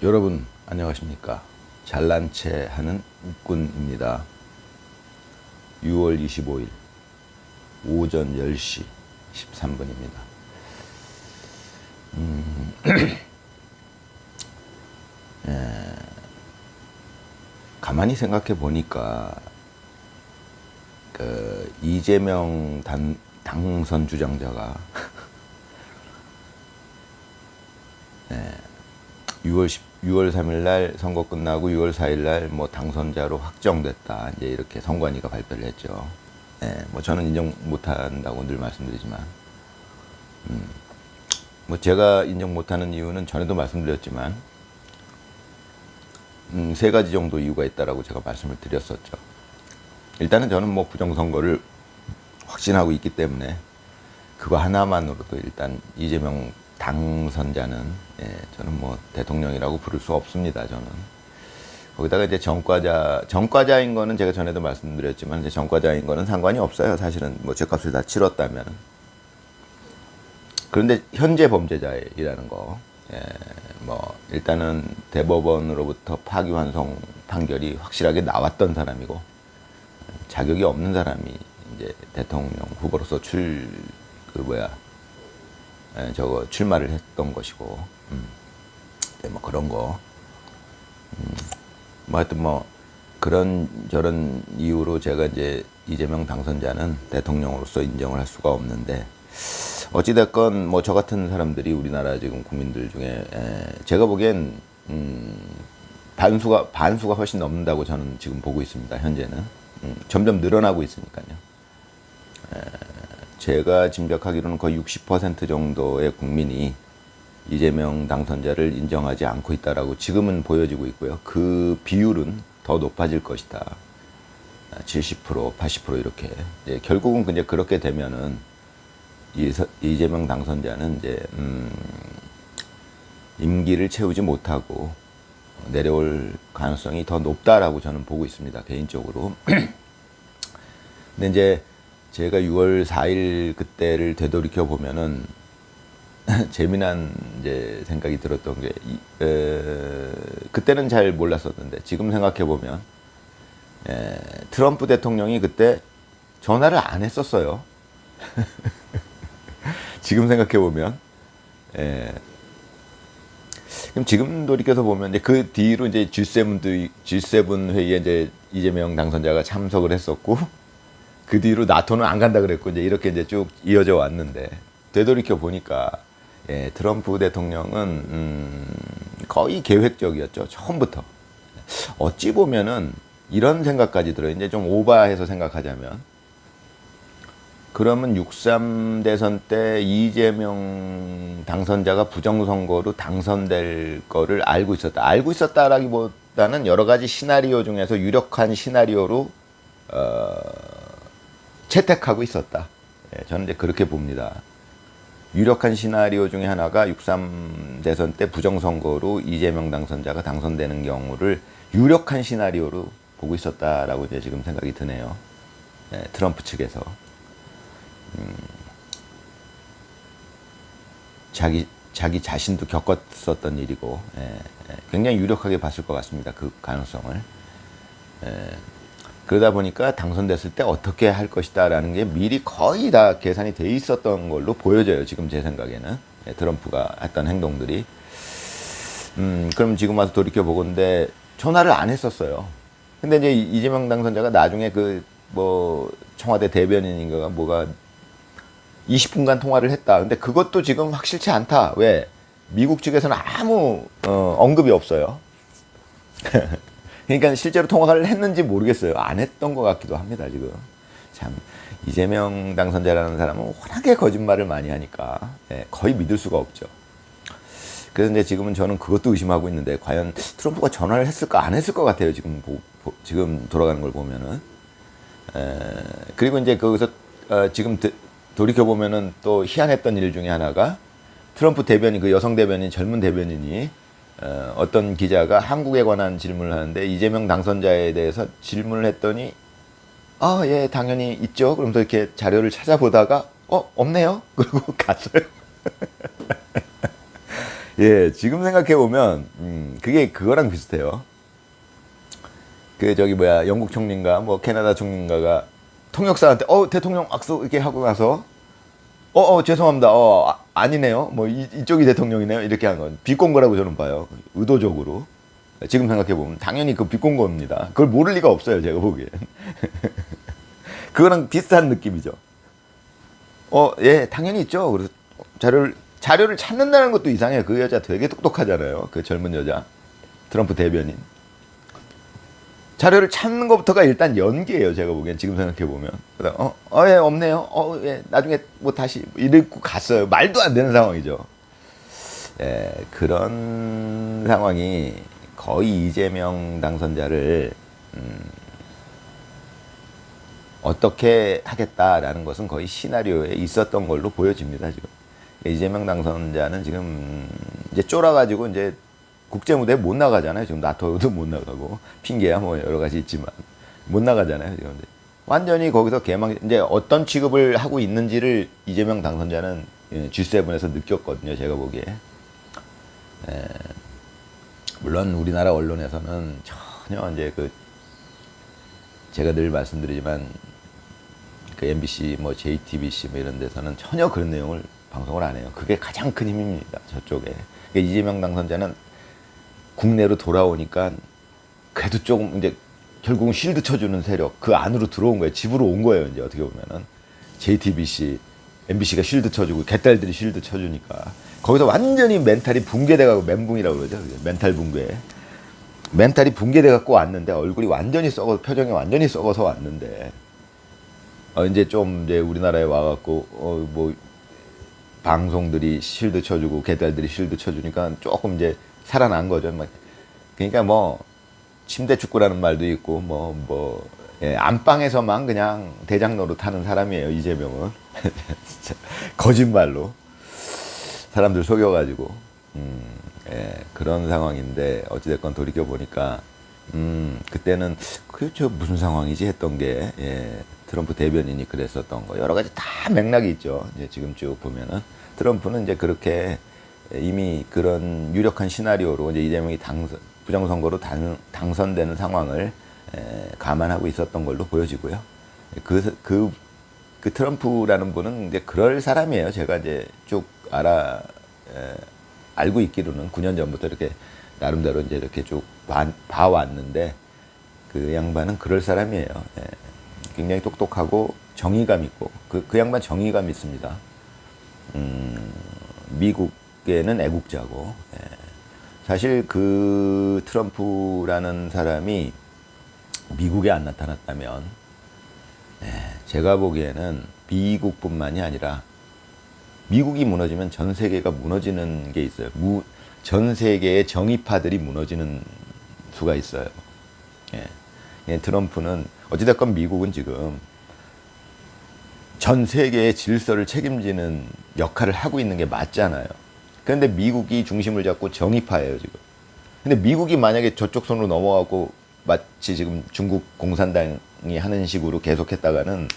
여러분 안녕하십니까. 잘난 체 하는 웃군입니다. 6월 25일 오전 10시 13분입니다. 가만히 생각해 보니까 이재명 당선 주장자가 6월 3일 날 선거 끝나고 6월 4일 날 뭐 당선자로 확정됐다. 이제 이렇게 선관위가 발표를 했죠. 뭐 저는 인정 못 한다고 늘 말씀드리지만, 뭐 제가 인정 못 하는 이유는 전에도 말씀드렸지만, 세 가지 정도 이유가 있다라고 제가 말씀을 드렸었죠. 일단은 저는 뭐 부정선거를 확신하고 있기 때문에 그거 하나만으로도 일단 이재명 당선자는 저는 뭐 대통령이라고 부를 수 없습니다. 저는 거기다가 이제 전과자인 거는 제가 전에도 말씀드렸지만 이제 전과자인 거는 상관이 없어요. 사실은 뭐 죄값을 다 치렀다면. 그런데 현재 범죄자이라는 거, 뭐 일단은 대법원으로부터 파기환송 판결이 확실하게 나왔던 사람이고 자격이 없는 사람이 이제 대통령 후보로서 출마를 했던 것이고, 뭐 그런 거, 뭐 하여튼 뭐 그런 저런 이유로 제가 이제 이재명 당선자는 대통령으로서 인정을 할 수가 없는데, 어찌됐건 뭐 저 같은 사람들이 우리나라 지금 국민들 중에 제가 보기엔 반수가 훨씬 넘는다고 저는 지금 보고 있습니다. 현재는 점점 늘어나고 있으니까요. 제가 짐작하기로는 거의 60% 정도의 국민이 이재명 당선자를 인정하지 않고 있다라고 지금은 보여지고 있고요. 그 비율은 더 높아질 것이다. 70%, 80% 이렇게. 결국은 이제 그렇게 되면은 이재명 당선자는 이제 임기를 채우지 못하고 내려올 가능성이 더 높다라고 저는 보고 있습니다. 개인적으로. 근데 이제 제가 6월 4일 그때를 되돌이켜 보면은 재미난 이제 생각이 들었던 게 그때는 잘 몰랐었는데 지금 생각해 보면 트럼프 대통령이 그때 전화를 안 했었어요. 지금 생각해 보면 그럼 지금 돌이켜서 보면 이제 그 뒤로 이제 G7 회의에 이제 이재명 당선자가 참석을 했었고, 그 뒤로 나토는 안 간다 그랬고, 이제 이렇게 이제 쭉 이어져 왔는데, 되돌이켜 보니까, 트럼프 대통령은, 거의 계획적이었죠. 처음부터. 어찌 보면은, 이런 생각까지 들어요. 이제 좀 오버해서 생각하자면, 그러면 6.3 대선 때 이재명 당선자가 부정선거로 당선될 거를 알고 있었다. 알고 있었다라기보다는 여러 가지 시나리오 중에서 유력한 시나리오로, 채택하고 있었다. 저는 이제 그렇게 봅니다. 유력한 시나리오 중에 하나가 6.3 대선 때 부정선거로 이재명 당선자가 당선되는 경우를 유력한 시나리오로 보고 있었다라고 이제 지금 생각이 드네요. 트럼프 측에서. 자기 자신도 겪었었던 일이고, 굉장히 유력하게 봤을 것 같습니다. 그 가능성을. 그러다 보니까 당선됐을 때 어떻게 할 것이다라는 게 미리 거의 다 계산이 돼 있었던 걸로 보여져요. 지금 제 생각에는. 트럼프가 했던 행동들이. 그럼 지금 와서 돌이켜보건데 전화를 안 했었어요. 근데 이제 이재명 당선자가 나중에 청와대 대변인인가가 뭐가 20분간 통화를 했다. 근데 그것도 지금 확실치 않다. 왜? 미국 측에서는 아무 언급이 없어요. 그러니까 실제로 통화를 했는지 모르겠어요. 안 했던 것 같기도 합니다, 지금. 참, 이재명 당선자라는 사람은 워낙에 거짓말을 많이 하니까, 거의 믿을 수가 없죠. 그래서 이제 지금은 저는 그것도 의심하고 있는데, 과연 트럼프가 전화를 했을까, 안 했을 것 같아요, 지금 돌아가는 걸 보면은. 그리고 이제 거기서, 지금 돌이켜보면은 또 희한했던 일 중에 하나가, 트럼프 대변인, 그 여성 대변인, 젊은 대변인이, 어떤 기자가 한국에 관한 질문을 하는데 이재명 당선자에 대해서 질문을 했더니 예, 당연히 있죠. 그러면서 이렇게 자료를 찾아보다가 없네요. 그리고 갔어요. 예, 지금 생각해 보면 그게 그거랑 비슷해요. 그 저기 뭐야 영국 총리인가 뭐 캐나다 총리인가가 통역사한테 대통령 악수 이렇게 하고 나서 죄송합니다. 아니네요. 뭐 이쪽이 대통령이네요. 이렇게 한 건 비꼰 거라고 저는 봐요. 의도적으로. 지금 생각해 보면 당연히 그 비꼰 겁니다. 그걸 모를 리가 없어요. 제가 보기엔. 그거랑 비슷한 느낌이죠. 예, 당연히 있죠. 그래서 자료를 찾는다는 것도 이상해요. 그 여자 되게 똑똑하잖아요. 그 젊은 여자. 트럼프 대변인. 자료를 찾는 것부터가 일단 연기예요. 제가 보기엔 지금 생각해 보면. 예, 없네요. 예, 나중에 뭐 다시 이러고 갔어요. 말도 안 되는 상황이죠. 예, 그런 상황이 거의 이재명 당선자를 어떻게 하겠다라는 것은 거의 시나리오에 있었던 걸로 보여집니다. 지금 이재명 당선자는 지금 이제 쫄아가지고 이제 국제 무대에 못 나가잖아요. 지금 나토도 못 나가고 핑계야 뭐 여러 가지 있지만 못 나가잖아요. 지금 완전히 거기서 개망 이제 어떤 취급을 하고 있는지를 이재명 당선자는 G7에서 느꼈거든요. 제가 보기에. 물론 우리나라 언론에서는 전혀 이제 그 제가 늘 말씀드리지만 그 MBC 뭐 JTBC 뭐 이런 데서는 전혀 그런 내용을 방송을 안 해요. 그게 가장 큰 힘입니다. 저쪽에. 그러니까 이재명 당선자는 국내로 돌아오니까 그래도 조금 이제 결국은 쉴드 쳐주는 세력 그 안으로 들어온 거예요. 집으로 온 거예요. 이제 어떻게 보면은 JTBC, MBC가 쉴드 쳐주고 개딸들이 쉴드 쳐주니까 거기서 완전히 멘탈이 붕괴돼가고 멘붕이라고 그러죠. 멘탈 붕괴. 멘탈이 붕괴돼갖고 왔는데 얼굴이 완전히 썩어 표정이 완전히 썩어서 왔는데 이제 좀 이제 우리나라에 와갖고 뭐 방송들이 쉴드 쳐주고 개딸들이 쉴드 쳐주니까 조금 이제 살아난 거죠. 그러니까 뭐 침대 축구라는 말도 있고 예, 안방에서만 그냥 대장 노릇하는 사람이에요. 이재명은 진짜 거짓말로 사람들 속여가지고 예, 그런 상황인데 어찌됐건 돌이켜 보니까 그때는 그저 무슨 상황이지 했던 게 예, 트럼프 대변인이 그랬었던 거 여러 가지 다 맥락이 있죠. 이제 지금 쭉 보면은 트럼프는 이제 그렇게 이미 그런 유력한 시나리오로 이제 이재명이 부정선거로 당선되는 상황을 감안하고 있었던 걸로 보여지고요. 그 트럼프라는 분은 이제 그럴 사람이에요. 제가 이제 쭉 알고 있기로는 9년 전부터 이렇게 나름대로 이제 이렇게 쭉 봐왔는데 그 양반은 그럴 사람이에요. 예. 굉장히 똑똑하고 정의감 있고 그 양반 정의감 있습니다. 미국에는 애국자고 예. 사실 그 트럼프라는 사람이 미국에 안 나타났다면 예, 제가 보기에는 미국뿐만이 아니라 미국이 무너지면 전 세계가 무너지는 게 있어요. 전 세계의 정의파들이 무너지는 수가 있어요. 예. 예, 트럼프는 어찌됐건 미국은 지금 전 세계의 질서를 책임지는 역할을 하고 있는 게 맞잖아요. 그런데 미국이 중심을 잡고 정의파예요, 지금. 근데 미국이 만약에 저쪽 손으로 넘어가고 마치 지금 중국 공산당이 하는 식으로 계속했다가는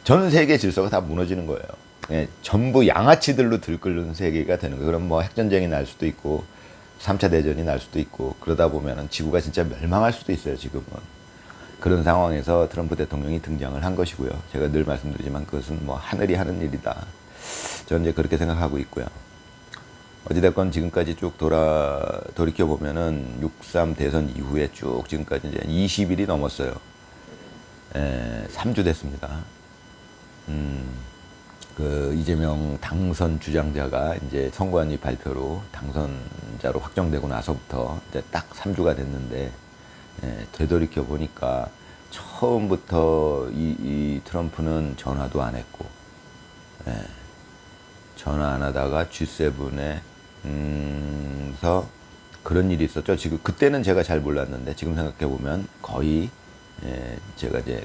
전 세계 질서가 다 무너지는 거예요. 예, 전부 양아치들로 들끓는 세계가 되는 거예요. 그럼 뭐 핵전쟁이 날 수도 있고 3차 대전이 날 수도 있고 그러다 보면은 지구가 진짜 멸망할 수도 있어요, 지금은. 그런 상황에서 트럼프 대통령이 등장을 한 것이고요. 제가 늘 말씀드리지만 그것은 뭐 하늘이 하는 일이다. 저는 이제 그렇게 생각하고 있고요. 어찌됐건 지금까지 쭉 돌이켜보면은 6.3 대선 이후에 쭉 지금까지 이제 20일이 넘었어요. 3주 됐습니다. 그 이재명 당선 주장자가 이제 선관위 발표로 당선자로 확정되고 나서부터 이제 딱 3주가 됐는데 되돌이켜 보니까 처음부터 이 트럼프는 전화도 안 했고 전화 안 하다가 G7에 서 그런 일이 있었죠. 지금 그때는 제가 잘 몰랐는데 지금 생각해 보면 거의 제가 이제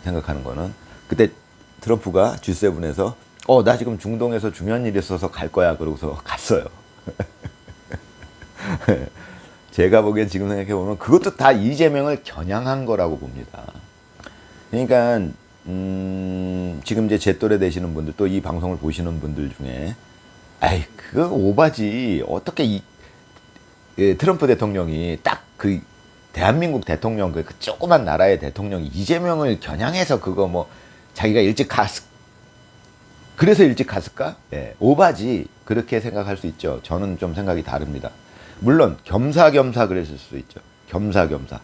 생각하는 거는 그때 트럼프가 G7에서 나 지금 중동에서 중요한 일이 있어서 갈 거야 그러고서 갔어요. 제가 보기엔 지금 생각해 보면 그것도 다 이재명을 겨냥한 거라고 봅니다. 그러니까 지금 이제 제 또래 되시는 분들 또 이 방송을 보시는 분들 중에 아이, 그거 오바지. 어떻게 트럼프 대통령이 딱 그 대한민국 대통령 그 조그만 나라의 대통령 이재명을 겨냥해서 그거 뭐 자기가 일찍 그래서 일찍 갔을까? 예, 오바지. 그렇게 생각할 수 있죠. 저는 좀 생각이 다릅니다. 물론 겸사겸사 그랬을 수도 있죠. 겸사겸사.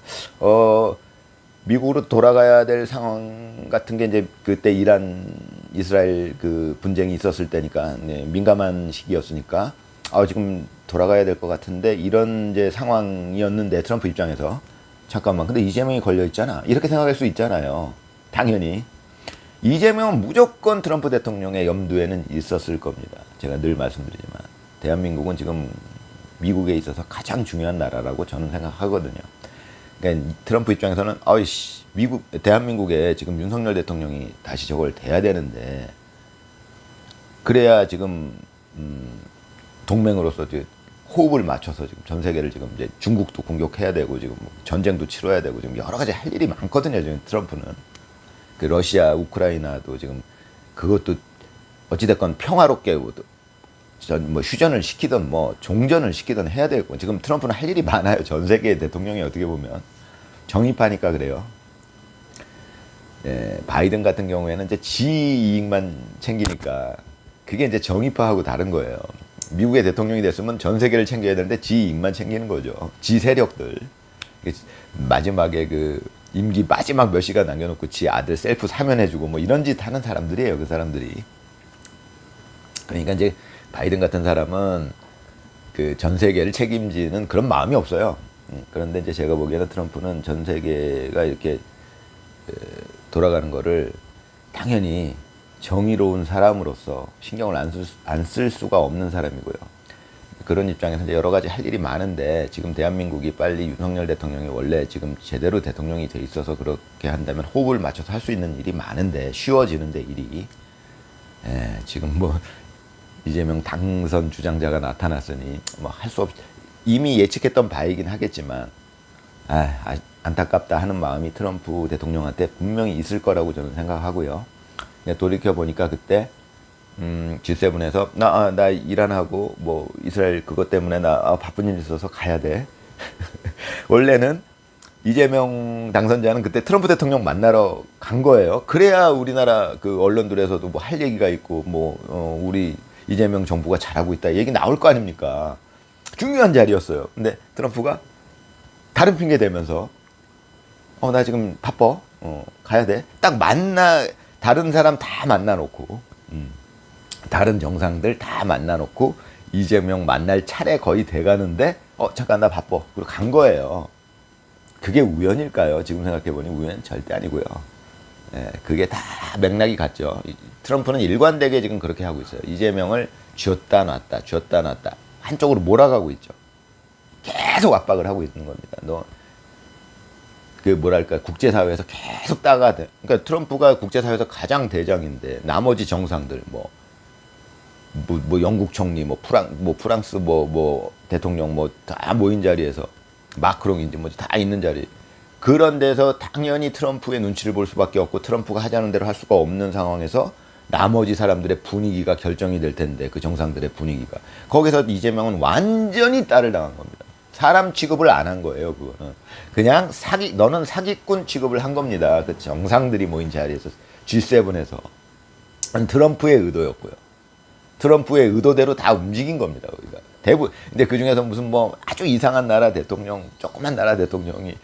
미국으로 돌아가야 될 상황 같은 게 이제 그때 이란 이스라엘 그 분쟁이 있었을 때니까 네, 민감한 시기였으니까 지금 돌아가야 될 것 같은데 이런 이제 상황이었는데 트럼프 입장에서 잠깐만 근데 이재명이 걸려 있잖아 이렇게 생각할 수 있잖아요. 당연히 이재명은 무조건 트럼프 대통령의 염두에는 있었을 겁니다. 제가 늘 말씀드리지만 대한민국은 지금 미국에 있어서 가장 중요한 나라라고 저는 생각하거든요. 그러니까 트럼프 입장에서는 아이씨 대한민국에 지금 윤석열 대통령이 다시 저걸 돼야 되는데 그래야 지금 동맹으로서 호흡을 맞춰서 지금 전 세계를 지금 이제 중국도 공격해야 되고 지금 전쟁도 치러야 되고 지금 여러 가지 할 일이 많거든요. 지금 트럼프는 그 러시아 우크라이나도 지금 그것도 어찌됐건 평화롭게 뭐 휴전을 시키든 뭐 종전을 시키든 해야 되고 지금 트럼프는 할 일이 많아요. 전 세계 대통령이 어떻게 보면 정입하니까 그래요. 예, 바이든 같은 경우에는 이제 지 이익만 챙기니까 그게 이제 정의파하고 다른 거예요. 미국의 대통령이 됐으면 전 세계를 챙겨야 되는데 지 이익만 챙기는 거죠. 지 세력들. 마지막에 그 임기 마지막 몇 시간 남겨놓고 지 아들 셀프 사면해주고 뭐 이런 짓 하는 사람들이에요. 그 사람들이. 그러니까 이제 바이든 같은 사람은 그 전 세계를 책임지는 그런 마음이 없어요. 그런데 이제 제가 보기에는 트럼프는 전 세계가 이렇게 돌아가는 거를 당연히 정의로운 사람으로서 신경을 안 쓸 수가 없는 사람이고요. 그런 입장에서 이제 여러 가지 할 일이 많은데 지금 대한민국이 빨리 윤석열 대통령이 원래 지금 제대로 대통령이 돼 있어서 그렇게 한다면 호흡을 맞춰서 할 수 있는 일이 많은데 쉬워지는데 일이 지금 뭐 이재명 당선 주장자가 나타났으니 뭐 할 수 없 이미 예측했던 바이긴 하겠지만 안타깝다 하는 마음이 트럼프 대통령한테 분명히 있을 거라고 저는 생각하고요. 돌이켜 보니까 그때 G7에서 나 일 안 하고 뭐 이스라엘 그것 때문에 나 바쁜 일 있어서 가야 돼. 원래는 이재명 당선자는 그때 트럼프 대통령 만나러 간 거예요. 그래야 우리나라 그 언론들에서도 뭐 할 얘기가 있고 뭐 우리 이재명 정부가 잘하고 있다 얘기 나올 거 아닙니까? 중요한 자리였어요. 근데 트럼프가 다른 핑계 대면서 나 지금 바빠. 가야 돼. 딱 다른 사람 다 만나놓고 다른 정상들 다 만나놓고 이재명 만날 차례 거의 돼가는데 잠깐 나 바빠. 그리고 간 거예요. 그게 우연일까요? 지금 생각해보니 우연은 절대 아니고요. 그게 다 맥락이 같죠. 트럼프는 일관되게 지금 그렇게 하고 있어요. 이재명을 쥐었다 놨다 한쪽으로 몰아가고 있죠. 계속 압박을 하고 있는 겁니다. 그 뭐랄까 국제사회에서 계속 그러니까 트럼프가 국제사회에서 가장 대장인데 나머지 정상들 뭐 영국 총리 프랑스 대통령 다 모인 자리에서 마크롱인지 다 있는 자리 그런 데서 당연히 트럼프의 눈치를 볼 수밖에 없고 트럼프가 하자는 대로 할 수가 없는 상황에서 나머지 사람들의 분위기가 결정이 될 텐데 그 정상들의 분위기가 거기서 이재명은 완전히 딸을 당한 겁니다. 사람 취급을 안 한 거예요. 그거는 그냥 너는 사기꾼 취급을 한 겁니다. 그 정상들이 모인 자리에서 G7에서 트럼프의 의도였고요. 트럼프의 의도대로 다 움직인 겁니다. 우리가 대부분 근데 그 중에서 무슨 아주 이상한 나라 대통령, 조그만 나라 대통령이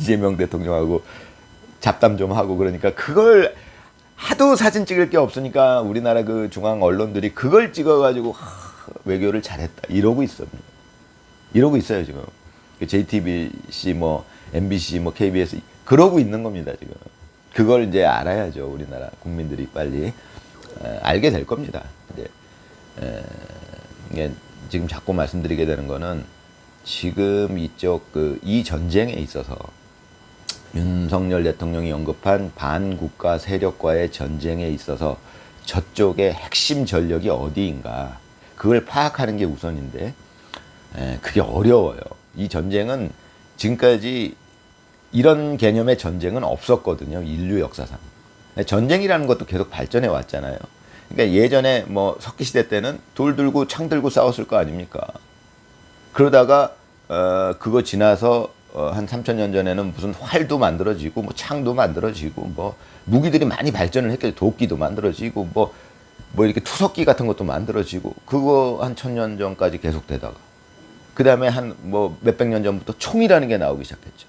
이재명 대통령하고 잡담 좀 하고 그러니까 그걸 하도 사진 찍을 게 없으니까 우리나라 그 중앙 언론들이 그걸 찍어가지고 외교를 잘했다 이러고 있습니다. 이러고 있어요 지금. JTBC MBC KBS 그러고 있는 겁니다 지금. 그걸 이제 알아야죠 우리나라 국민들이 빨리 알게 될 겁니다. 이게 지금 자꾸 말씀드리게 되는 거는 지금 이 전쟁에 있어서 윤석열 대통령이 언급한 반국가 세력과의 전쟁에 있어서 저쪽의 핵심 전력이 어디인가 그걸 파악하는 게 우선인데 그게 어려워요. 이 전쟁은 지금까지 이런 개념의 전쟁은 없었거든요. 인류 역사상. 전쟁이라는 것도 계속 발전해 왔잖아요. 그러니까 예전에 뭐 석기 시대 때는 돌 들고 창 들고 싸웠을 거 아닙니까? 그러다가 그거 지나서 한 3,000년 전에는 무슨 활도 만들어지고 뭐 창도 만들어지고 뭐 무기들이 많이 발전을 했겠죠. 도끼도 만들어지고 뭐 이렇게 투석기 같은 것도 만들어지고 그거 한 1,000년 전까지 계속되다가 그 다음에 한 뭐 몇백 년 전부터 총이라는 게 나오기 시작했죠.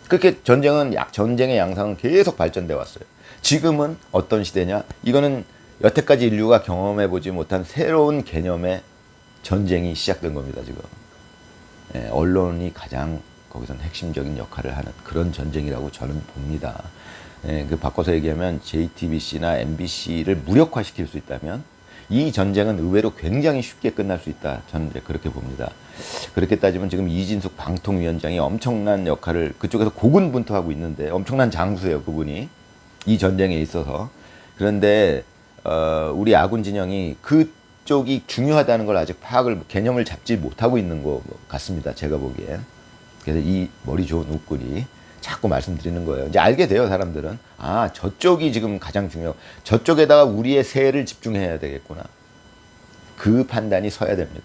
그렇게 전쟁의 양상은 계속 발전돼 왔어요. 지금은 어떤 시대냐? 이거는 여태까지 인류가 경험해보지 못한 새로운 개념의 전쟁이 시작된 겁니다, 지금. 예, 언론이 가장 거기서는 핵심적인 역할을 하는 그런 전쟁이라고 저는 봅니다. 예, 그 바꿔서 얘기하면 JTBC나 MBC를 무력화시킬 수 있다면 이 전쟁은 의외로 굉장히 쉽게 끝날 수 있다. 저는 이제 그렇게 봅니다. 그렇게 따지면 지금 이진숙 방통위원장이 엄청난 역할을 그쪽에서 고군분투하고 있는데 엄청난 장수예요, 그분이. 이 전쟁에 있어서. 그런데 우리 아군 진영이 그쪽이 중요하다는 걸 아직 개념을 잡지 못하고 있는 것 같습니다. 제가 보기엔. 그래서 이 머리 좋은 웃군이 자꾸 말씀드리는 거예요. 이제 알게 돼요, 사람들은. 아, 저쪽이 지금 가장 저쪽에다가 우리의 세를 집중해야 되겠구나. 그 판단이 서야 됩니다.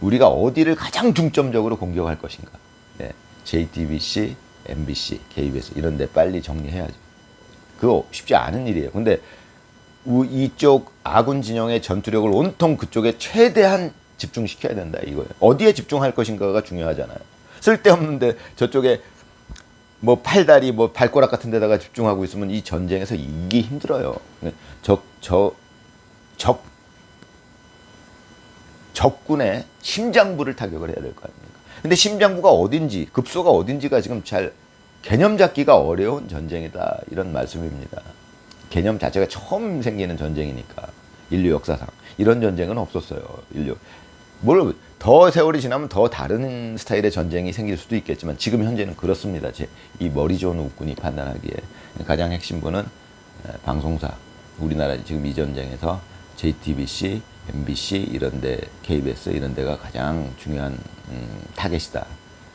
우리가 어디를 가장 중점적으로 공격할 것인가. 네. JTBC, MBC, KBS 이런 데 빨리 정리해야죠. 그거 쉽지 않은 일이에요. 근데 이쪽 아군 진영의 전투력을 온통 그쪽에 최대한 집중시켜야 된다, 이거예요. 어디에 집중할 것인가가 중요하잖아요. 쓸데없는데 저쪽에 뭐 팔다리, 뭐 발가락 같은 데다가 집중하고 있으면 이 전쟁에서 이기기 힘들어요. 적군의 심장부를 타격을 해야 될 거 아닙니까? 근데 심장부가 어딘지, 급소가 어딘지가 지금 잘 개념 잡기가 어려운 전쟁이다. 이런 말씀입니다. 개념 자체가 처음 생기는 전쟁이니까. 인류 역사상. 이런 전쟁은 없었어요. 더 세월이 지나면 더 다른 스타일의 전쟁이 생길 수도 있겠지만 지금 현재는 그렇습니다. 이 머리 좋은 웃군이 판단하기에 가장 핵심부는 방송사. 우리나라 지금 이 전쟁에서 JTBC, MBC 이런데 KBS 이런 데가 가장 중요한 타겟이다.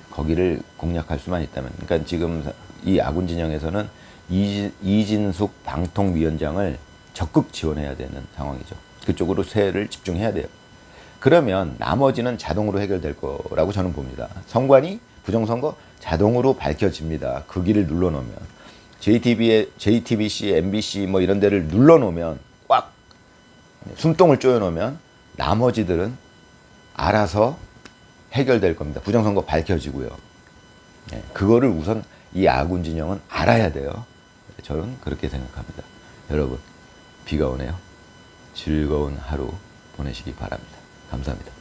거기를 공략할 수만 있다면. 그러니까 지금 이 아군 진영에서는 이진숙 방통위원장을 적극 지원해야 되는 상황이죠. 그쪽으로 세를 집중해야 돼요. 그러면 나머지는 자동으로 해결될 거라고 저는 봅니다. 선관위, 부정선거 자동으로 밝혀집니다. 그 길을 눌러놓으면. JTBC, MBC 뭐 이런 데를 눌러놓으면 꽉 숨통을 쪼여놓으면 나머지들은 알아서 해결될 겁니다. 부정선거 밝혀지고요. 네, 그거를 우선 이 아군 진영은 알아야 돼요. 저는 그렇게 생각합니다. 여러분, 비가 오네요. 즐거운 하루 보내시기 바랍니다. 감사합니다.